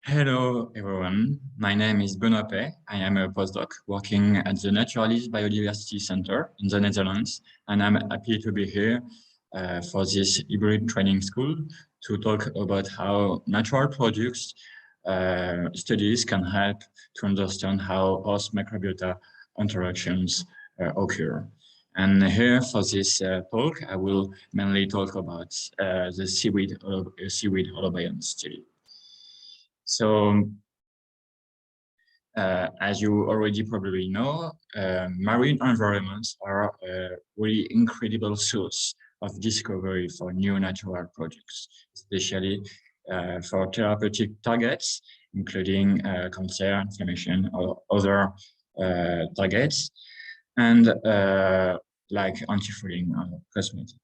Hello, everyone. My name is Benoit Paix. I am a postdoc working at the Naturalis Biodiversity Center in the Netherlands, and I'm happy to be here for this hybrid training school to talk about how natural products studies can help to understand how host microbiota interactions occur. And here for this talk, I will mainly talk about the seaweed holobiont study. So, as you already probably know, marine environments are a really incredible source of discovery for new natural products, especially for therapeutic targets, including cancer, inflammation, or other targets, and like antifouling cosmetics.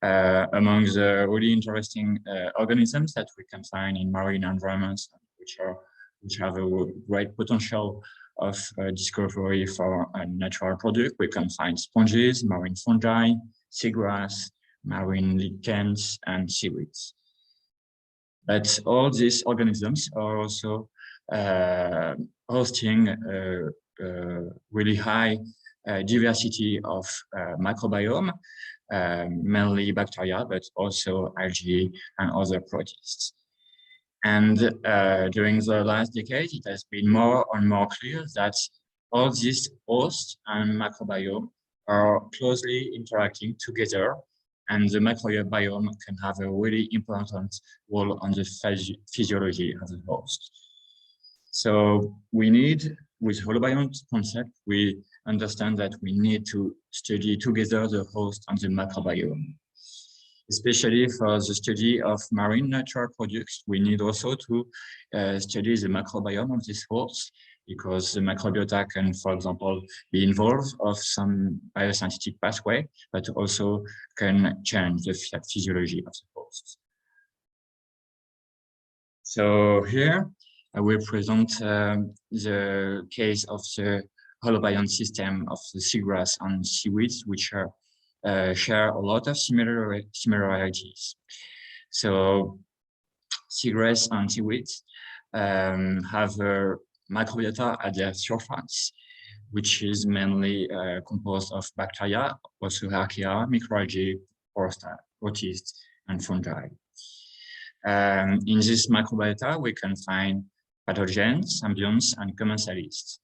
Among the really interesting organisms that we can find in marine environments, which have a great potential of discovery for a natural product, we can find sponges, marine fungi, seagrass, marine lichens, and seaweeds. But all these organisms are also hosting a really high diversity of microbiome, mainly bacteria, but also algae and other protists. And during the last decade, it has been more and more clear that all these hosts and microbiome are closely interacting together, and the microbiome can have a really important role on the physiology of the host. So we need, with holobiont concept, we understand that we need to study together the host and the microbiome. Especially for the study of marine natural products, we need also to study the microbiome of this host, because the microbiota can, for example, be involved of some biosynthetic pathway, but also can change the physiology of the host. So here I will present the case of the holobiont system of the seagrass and seaweeds, which are share a lot of similarities. So seagrass and seaweeds have a microbiota at their surface, which is mainly composed of bacteria, also archaea, microalgae, protists, and fungi. In this microbiota, we can find pathogens, symbionts, and commensalists.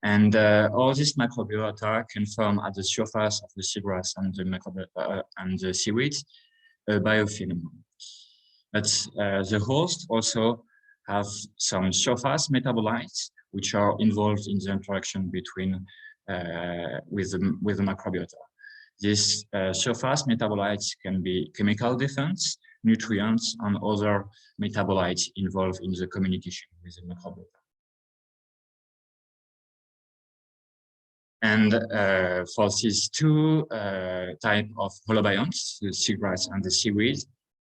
And all this microbiota can form at the surface of the seagrass and the seaweeds a biofilm. But the host also have some surface metabolites which are involved in the interaction between with the microbiota. These surface metabolites can be chemical defense, nutrients, and other metabolites involved in the communication with the microbiota. And for these two types of holobionts, the seagrass and the seaweed,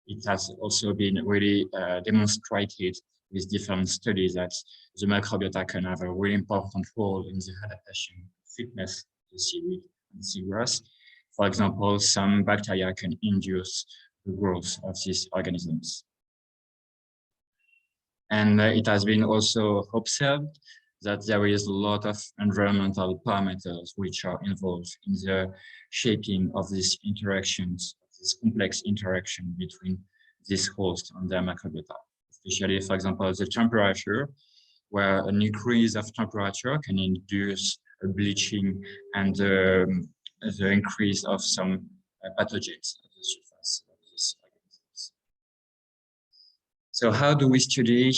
it has also been really demonstrated with different studies that the microbiota can have a really important role in the adaptation fitness of the seaweed and seagrass. For example, some bacteria can induce the growth of these organisms. And it has been also observed that there is a lot of environmental parameters which are involved in the shaping of these interactions, this complex interaction between this host and their microbiota. Especially, for example, the temperature, where an increase of temperature can induce a bleaching and the increase of some pathogens at the surface of these organisms. So how do we study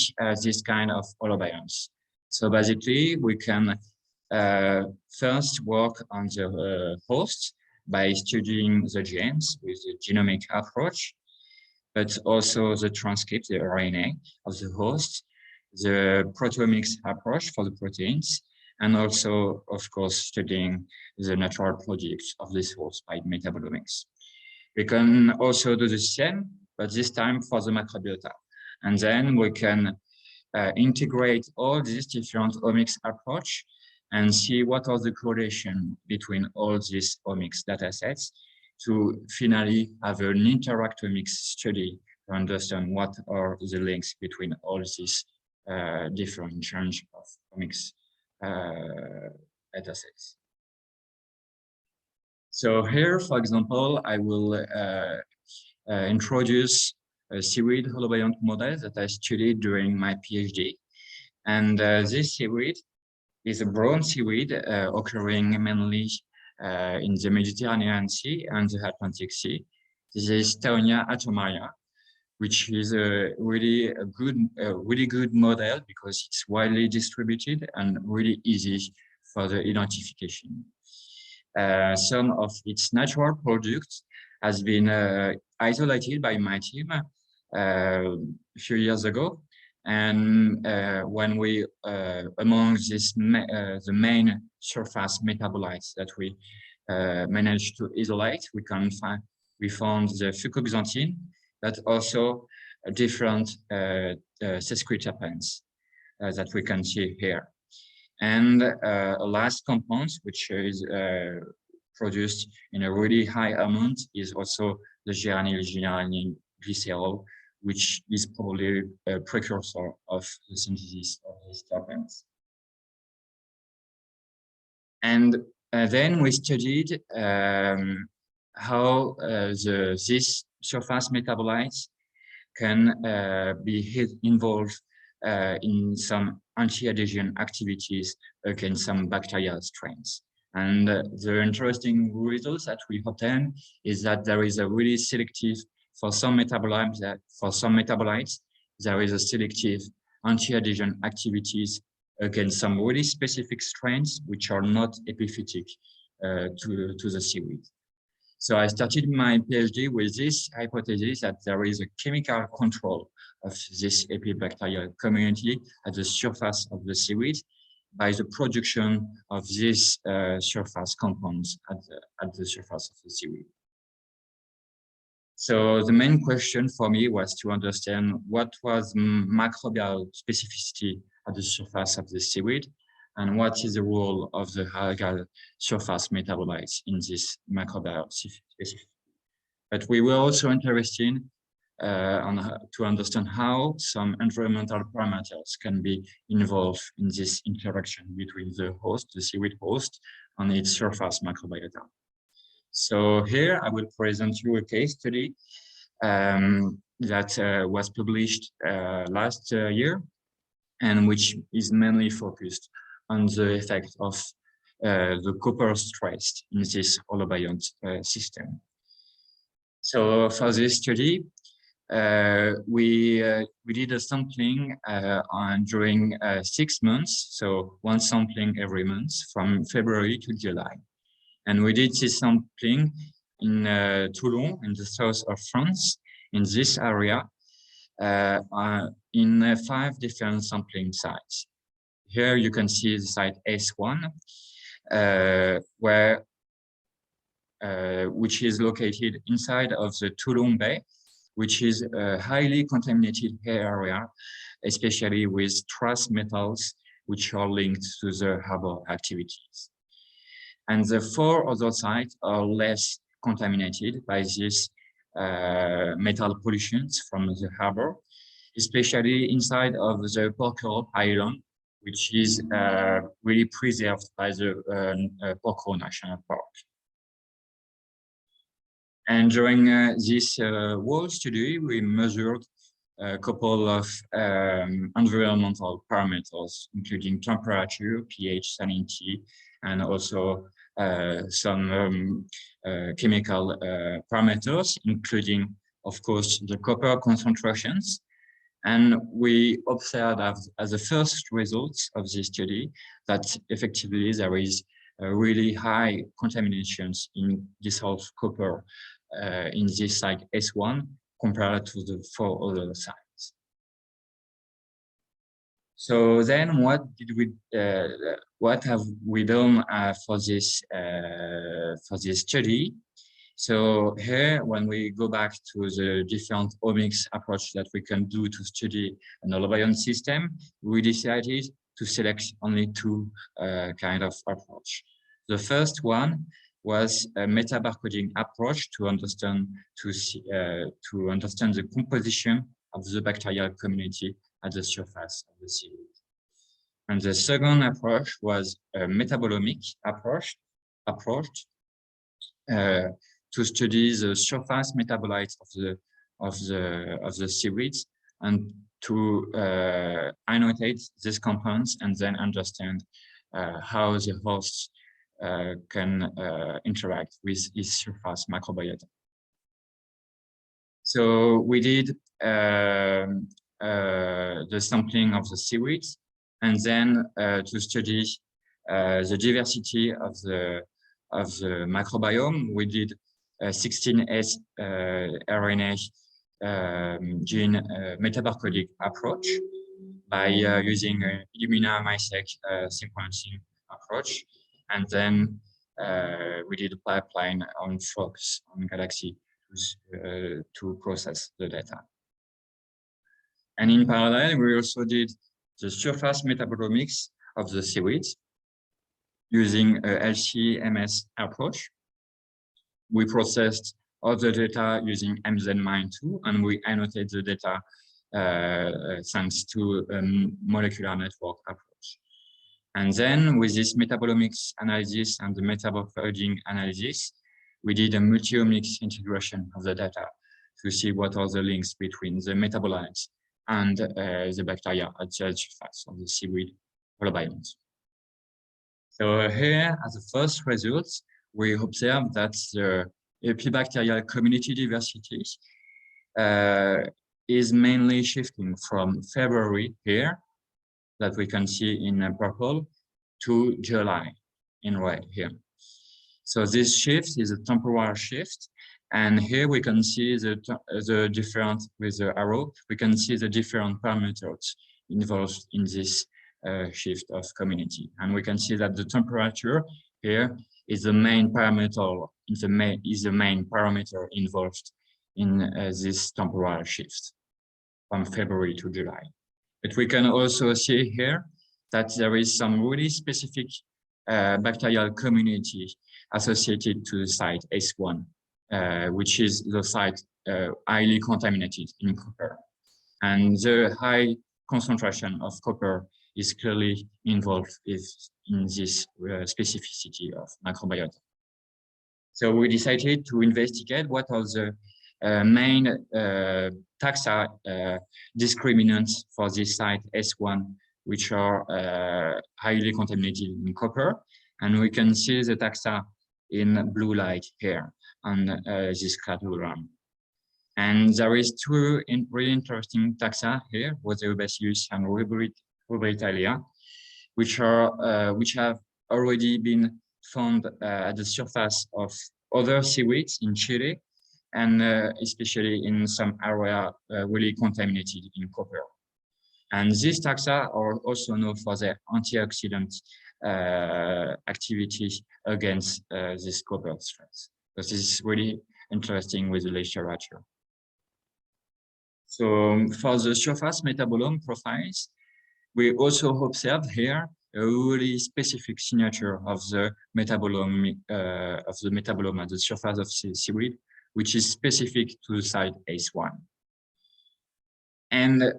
this kind of holobionts? So basically, we can first work on the host by studying the genes with the genomic approach, but also the transcript, the RNA of the host, the proteomics approach for the proteins, and also, of course, studying the natural products of this host by metabolomics. We can also do the same, but this time for the microbiota. And then we can integrate all these different omics approach and see what are the correlation between all these omics data sets to finally have an interactomics study to understand what are the links between all these different range of omics datasets. So here, for example, I will introduce a seaweed holobiont model that I studied during my PhD. And this seaweed is a brown seaweed occurring mainly in the Mediterranean Sea and the Atlantic Sea. This is Taunia atomaria, which is a really good model because it's widely distributed and really easy for the identification. Some of its natural products has been isolated by my team a few years ago. And when we, among this, the main surface metabolites that we managed to isolate, we found the fucoxanthin, but also different sesquiterpenes that we can see here. And a last compound, which is produced in a really high amount, is also the geranyl glycerol, which is probably a precursor of the synthesis of these terpenes. And then we studied how these surface metabolites can be involved in some anti-adhesion activities against some bacterial strains. And the interesting results that we obtain is that there is a really selective, for some metabolites, there is a selective anti-adhesion activities against some really specific strains which are not epiphytic to the seaweed. So I started my PhD with this hypothesis that there is a chemical control of this epibacterial community at the surface of the seaweed by the production of these surface compounds at the surface of the seaweed. So the main question for me was to understand what was microbial specificity at the surface of the seaweed and what is the role of the algal surface metabolites in this microbial specificity. But we were also interested to understand how some environmental parameters can be involved in this interaction between the host, the seaweed host, and its surface microbiota. So here I will present you a case study that was published last year, and which is mainly focused on the effect of the copper stress in this holobiont system. So for this study, we did a sampling during 6 months, so one sampling every month from February to July. And we did this sampling in Toulon, in the south of France, in this area, in 5 different sampling sites. Here you can see the site S1, which is located inside of the Toulon Bay, which is a highly contaminated area, especially with trace metals, which are linked to the harbor activities. And the 4 other sites are less contaminated by these metal pollutions from the harbor, especially inside of the Porquerolles Island, which is really preserved by the Porquerolles National Park. And during this whole study, we measured a couple of environmental parameters, including temperature, pH, salinity, and also some chemical parameters, including, of course, the copper concentrations. And we observed as the first results of this study that effectively there is really high contaminations in dissolved copper in this site S1 compared to the 4 other sites. So then what have we done for this study? So here, when we go back to the different omics approach that we can do to study an holobiont system, we decided to select only 2 kind of approach. The first one was a metabarcoding approach to understand the composition of the bacterial community at the surface of the seaweed. And the second approach was a metabolomic approach to study the surface metabolites of the seaweeds and to annotate these compounds and then understand how the hosts can interact with its surface microbiota. So we did the sampling of the seaweeds, and then to study the diversity of the microbiome, we did 16S RNA gene metabarcodic approach by using Illumina MySeq sequencing approach, and then we did a pipeline on Fox on Galaxy to process the data. And in parallel, we also did the surface metabolomics of the seaweeds using a LC-MS approach. We processed all the data using MZMine2, and we annotate the data thanks to a molecular network approach. And then with this metabolomics analysis and the metabarcoding analysis, we did a multi-omics integration of the data to see what are the links between the metabolites and the bacteria at the surface of the seaweed holobionts. So here, as the first results, we observe that the epibacterial community diversity is mainly shifting from February here, that we can see in purple, to July in red here. So this shift is a temporal shift, and here we can see the different, with the arrow, we can see the different parameters involved in this shift of community. And we can see that the temperature here is the main parameter, is the main parameter involved in this temporal shift from February to July. But we can also see here that there is some really specific bacterial community associated to the site S1, which is the site highly contaminated in copper. And the high concentration of copper is clearly involved in this specificity of microbiota. So we decided to investigate what are the main taxa discriminants for this site S1, which are highly contaminated in copper. And we can see the taxa in blue light here on this cladogram. And there is two really interesting taxa here, Rhoseobacius and Rubritalia, which have already been found at the surface of other seaweeds in Chile, and especially in some area really contaminated in copper. And these taxa are also known for their antioxidant activity against this copper stress. So this is really interesting with the literature. So for the surface metabolome profiles, we also observed here a really specific signature of the metabolome at the surface of seaweed, which is specific to the site S1. And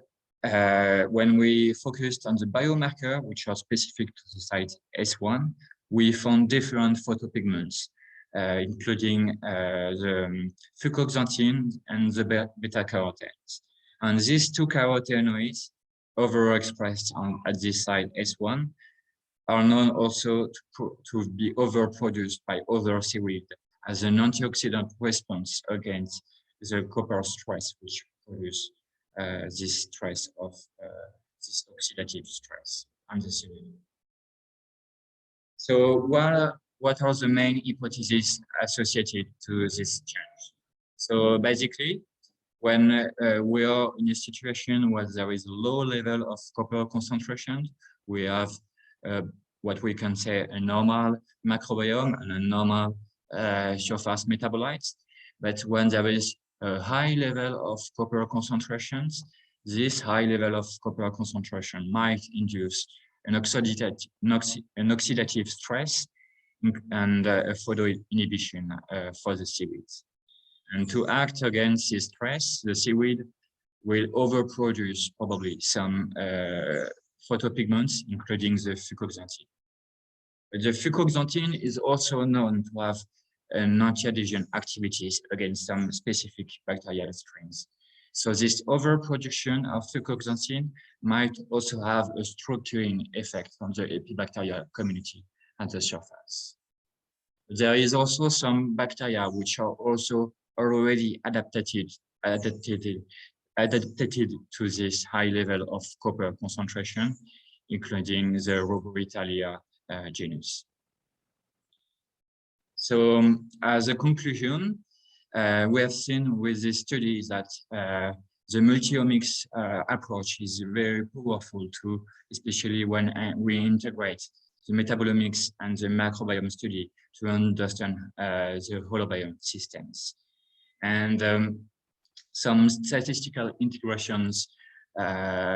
when we focused on the biomarker, which are specific to the site S1, we found different photopigments, including the fucoxanthin and the beta-carotenes. And these two carotenoids overexpressed at this site S1 are known also to be overproduced by other seaweed as an antioxidant response against the copper stress, which produce this stress of this oxidative stress on the seaweed. So what are the main hypotheses associated to this change? So basically, when we are in a situation where there is a low level of copper concentration, we have what we can say a normal microbiome and a normal surface metabolites. But when there is a high level of copper concentrations, this high level of copper concentration might induce an oxidative stress and photo inhibition for the seaweeds. And to act against this stress, the seaweed will overproduce probably some photopigments, including the fucoxanthin. The fucoxanthin is also known to have an anti-adhesion activities against some specific bacterial strains. So this overproduction of fucoxanthin might also have a structuring effect on the epibacterial community at the surface. There is also some bacteria which are also already adapted to this high level of copper concentration, including the Roboritalia genus. So as a conclusion, we have seen with this study that the multi-omics approach is very powerful too, especially when we integrate the metabolomics and the microbiome study to understand the holobiome systems. And some statistical integrations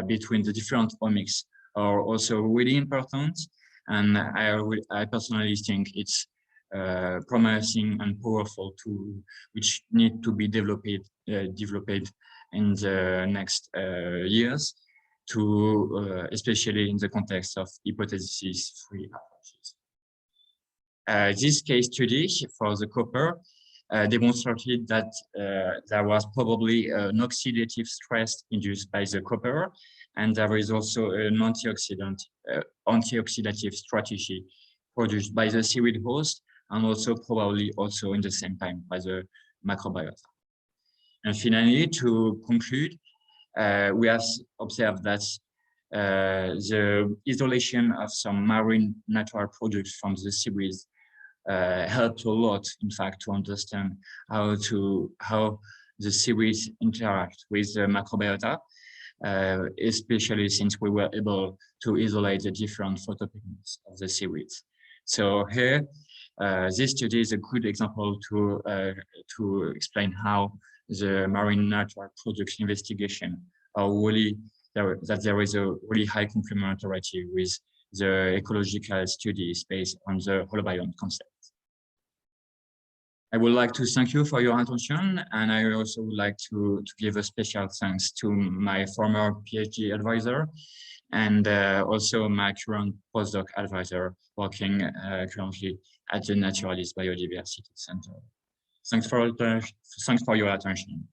between the different omics are also really important. And I personally think it's promising and powerful tool which need to be developed in the next years, to especially in the context of hypothesis-free approaches. This case study for the copper demonstrated that there was probably an oxidative stress induced by the copper, and there is also an antioxidative strategy produced by the seaweed host, and also probably also in the same time by the microbiota. And finally, to conclude, we have observed that the isolation of some marine natural products from the seaweed helped a lot, in fact, to understand how the seaweed interact with the microbiota, especially since we were able to isolate the different photopigments of the seaweed. So here, this study is a good example to explain how the marine natural products investigation are really that there is a really high complementarity with the ecological studies based on the holobiome concept. I would like to thank you for your attention, and I also would like to give a special thanks to my former PhD advisor and also my current postdoc advisor working currently at the Naturalis Biodiversity Center. Thanks for your attention.